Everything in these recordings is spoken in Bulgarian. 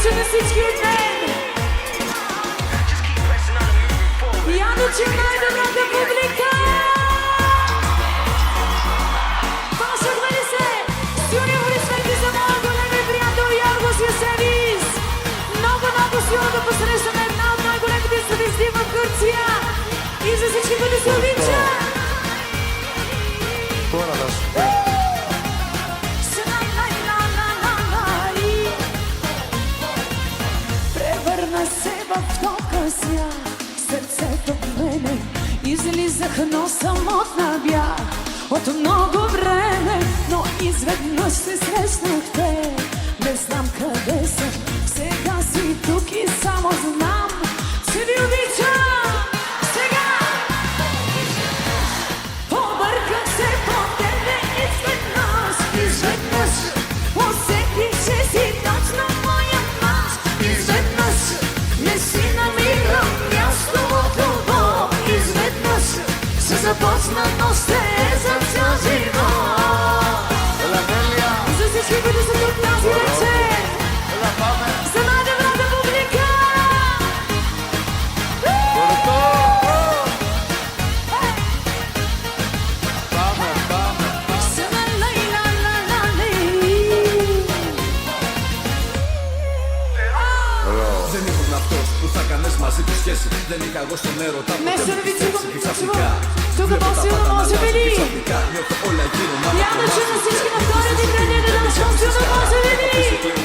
че на всички от мен. Яно, че най-добрата публика. Пашахме ли се? Силни респекти за моя големи приятел Яргос Ясевис. Много силно да посрещаме една от най-големите статисти в Гърция. И за всички, които се обича. Τώρα θα σου πει. Превърна се в тока свят, сърцето в мене излизах, но самотна бях от много време, но изведнъж се срещнах те. Не знам къде съм, сега си тук и само знам, че ви обичам. Сега побърках се по тебе изведнъж усетих, че си точно моя мъж. Изведнъж не си намирам място от любов. Изведнъж се започна, но ще е за цял живот. За всички, които са тук тази вечер, за най-добрата публика. Δεν ήμουν αυτός που θα κάνες μαζί τη σχέση. Δεν είχα εγώ στον έρωτα που Μέσα δεν να μου βιτσίγω, θες ξαφνικά. тук по-силно може би ли? Νιώθω όλα γύρω να Явно, че на всички на втората градина да нашъм силно може би ли?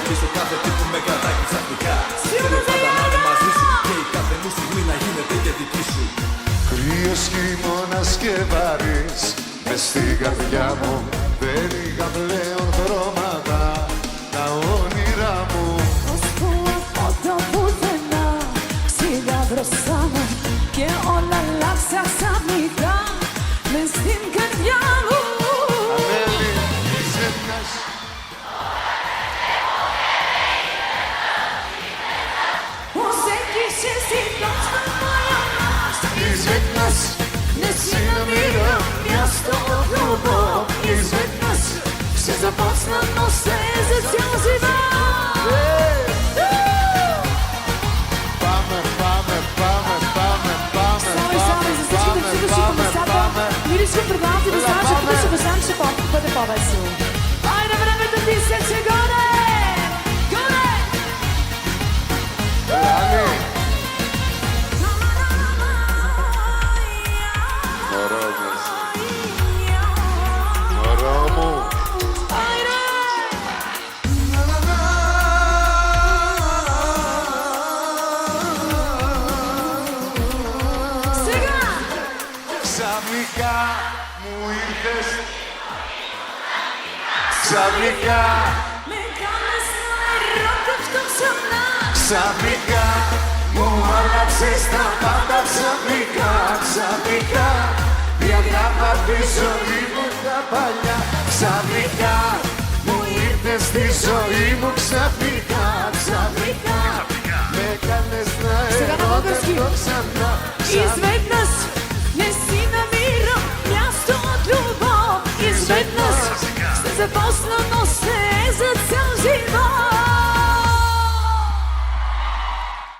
Πίσω κάθε τι που με κρατάει ξαφνικά. Σίγουρα Θέλω πάντα να είμαι δεν μαζί σου και η κάθε μου στιγμή να γίνεται και δική σου. Κρύος χειμώνας και βαρύς μες στην καρδιά μου. Δεν είχα πλέον χρώματα τα όνειρά μου. От путена сега бросана και όλα αλλάξα ξαφνικά με στην καρδιά μου. Ανέλη, ξέφυγας. Усетих, че си точно моя мъж. Изведнъж Не си намирам място от любов. Изведнъж ще започна, но ще е за цял живот. Πάμε, πάμε, πάμε, πάμε, πάμε, Само за всички, които си дошли по местата, ние искам предавам ти да знаеш, че тук ще бъдем, ще бъде по-весело. Айде времето ти сече горе! Горе! Реали. Μωρό μου. Μωρό μου. Айде! Сега! Ξαφνικά μου ήρθες. Ξαφνικά, Με κάνεις να ερωτευτώ ξανά. ξαφνικά μου άλλαξες τα πάντα. Ξαφνικά, ξαφνικά διαγράφα τη ζωή μου τα παλιά. Ξαφνικά μου ήρθες στη ζωή μου. Ξαφνικά, ξαφνικά με κάνες να Сега на български. ερωτευτώ ξανά. И